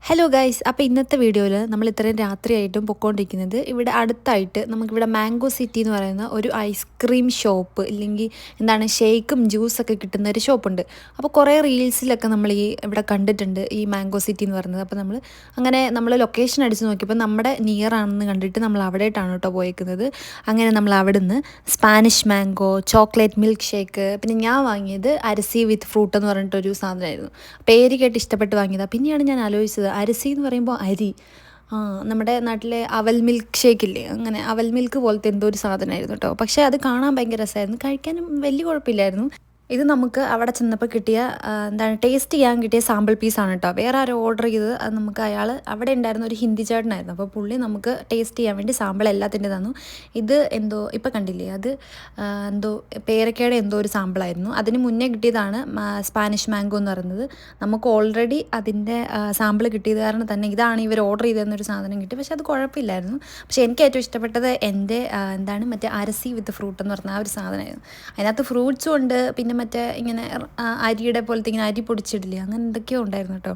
Hello guys, അപ്പോൾ ഇന്നത്തെ വീഡിയോയിൽ നമ്മൾ ഇത്രയും രാത്രിയായിട്ടും പൊയ്ക്കൊണ്ടിരിക്കുന്നത് ഇവിടെ അടുത്തായിട്ട് നമുക്കിവിടെ മാംഗോ സിറ്റി എന്ന് പറയുന്ന ഒരു ഐസ്ക്രീം ഷോപ്പ് ഇല്ലെങ്കിൽ എന്താണ് ഷേക്കും ജ്യൂസൊക്കെ കിട്ടുന്ന ഒരു ഷോപ്പുണ്ട്. അപ്പോൾ കുറേ റീൽസിലൊക്കെ നമ്മൾ ഇവിടെ കണ്ടിട്ടുണ്ട് ഈ മാംഗോ സിറ്റി എന്ന് പറയുന്നത്. അപ്പോൾ നമ്മൾ ലൊക്കേഷൻ അടിച്ച് നോക്കിയപ്പോൾ നമ്മുടെ നിയർ ആണെന്ന് കണ്ടിട്ട് നമ്മൾ അവിടേട്ടാണ് കേട്ടോ പോയേക്കുന്നത്. അങ്ങനെ നമ്മൾ അവിടെ നിന്ന് Spanish mango, chocolate milk shake, പിന്നെ ഞാൻ വാങ്ങിയത് അരിസി വിത്ത് ഫ്രൂട്ട് എന്ന് പറഞ്ഞിട്ടൊരു സാധനമായിരുന്നു. പേര് കേട്ട് ഇഷ്ടപ്പെട്ട് വാങ്ങിയതാണ്. പിന്നെയാണ് ഞാൻ ആലോചിച്ചത് അരിസി എന്ന് പറയുമ്പോൾ അരി, നമ്മുടെ നാട്ടിലെ അവൽ മിൽക്ക് ഷേക്കില്ലേ, അങ്ങനെ അവൽ മിൽക്ക് പോലത്തെ എന്തോ ഒരു സാധനമായിരുന്നു കേട്ടോ. പക്ഷേ അത് കാണാൻ ഭയങ്കര രസമായിരുന്നു, കഴിക്കാനും വലിയ കുഴപ്പമില്ലായിരുന്നു. ഇത് നമുക്ക് അവിടെ ചെന്നപ്പോൾ കിട്ടിയ ടേസ്റ്റ് ചെയ്യാൻ കിട്ടിയ സാമ്പിൾ പീസാണ് കേട്ടോ. വേറെ ആരും ഓർഡർ ചെയ്തത് അത് നമുക്ക് അവിടെ ഉണ്ടായിരുന്ന ഒരു ഹിന്ദി ചേട്ടനായിരുന്നു. അപ്പോൾ പുള്ളി നമുക്ക് ടേസ്റ്റ് ചെയ്യാൻ വേണ്ടി സാമ്പിൾ എല്ലാത്തിൻ്റെ തന്നു. ഇത് എന്തോ ഇപ്പം കണ്ടില്ലേ, അത് എന്തോ പേരക്കയുടെ എന്തോ ഒരു സാമ്പിളായിരുന്നു. അതിന് മുന്നേ കിട്ടിയതാണ് സ്പാനിഷ് മാംഗോ എന്ന് പറയുന്നത്. നമുക്ക് ഓൾറെഡി അതിൻ്റെ സാമ്പിൾ കിട്ടിയത് കാരണം തന്നെ ഇതാണ് ഇവർ ഓർഡർ ചെയ്തതെന്നൊരു സാധനം കിട്ടി. പക്ഷേ അത് കുഴപ്പമില്ലായിരുന്നു. പക്ഷേ എനിക്ക് ഏറ്റവും ഇഷ്ടപ്പെട്ടത് എൻ്റെ മറ്റേ അരസി വിത്ത് ഫ്രൂട്ട് എന്ന് പറഞ്ഞ ആ ഒരു സാധനമായിരുന്നു. അതിനകത്ത് ഫ്രൂട്ട്സും ഉണ്ട്, പിന്നെ മറ്റേ ഇങ്ങനെ അരിയുടെ പോലത്തെ ഇങ്ങനെ അരി പൊടിച്ചിടില്ലേ, അങ്ങനെ എന്തൊക്കെയോ ഉണ്ടായിരുന്നു കേട്ടോ.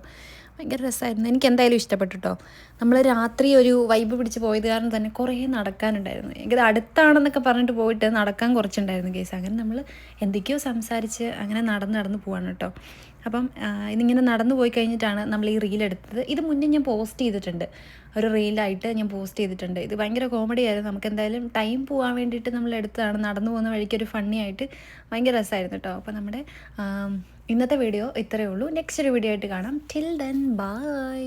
ഭയങ്കര രസമായിരുന്നു, എനിക്ക് എന്തായാലും ഇഷ്ടപ്പെട്ടു കേട്ടോ. നമ്മൾ രാത്രി ഒരു വൈബ് പിടിച്ച് പോയത് കാരണം തന്നെ കുറേ നടക്കാനുണ്ടായിരുന്നു. ഇത് അടുത്താണെന്നൊക്കെ പറഞ്ഞിട്ട് പോയിട്ട് നടക്കാൻ കുറച്ചുണ്ടായിരുന്നു കേസ്. അങ്ങനെ നമ്മൾ എന്തൊക്കെയോ സംസാരിച്ച് അങ്ങനെ നടന്ന് പോവാണ് കേട്ടോ. അപ്പം ഇതിങ്ങനെ നടന്നു പോയി കഴിഞ്ഞിട്ടാണ് നമ്മൾ ഈ റീലെടുത്തത്. ഇത് മുന്നേ ഞാൻ പോസ്റ്റ് ചെയ്തിട്ടുണ്ട്, ഒരു റീലായിട്ട് ഞാൻ പോസ്റ്റ് ചെയ്തിട്ടുണ്ട്. ഇത് ഭയങ്കര കോമഡി ആയിരുന്നു. നമുക്ക് എന്തായാലും ടൈം പോകാൻ വേണ്ടിയിട്ട് നമ്മൾ എടുത്തതാണ്. നടന്നു പോകുന്ന വഴിക്ക് ഒരു ഫണ്ണി ആയിട്ട് ഭയങ്കര രസമായിരുന്നു കേട്ടോ. അപ്പോൾ നമ്മുടെ ഇന്നത്തെ വീഡിയോ ഇത്രയേ ഉള്ളൂ. നെക്സ്റ്റ് ഒരു വീഡിയോ ആയിട്ട് കാണാം. Till then bye.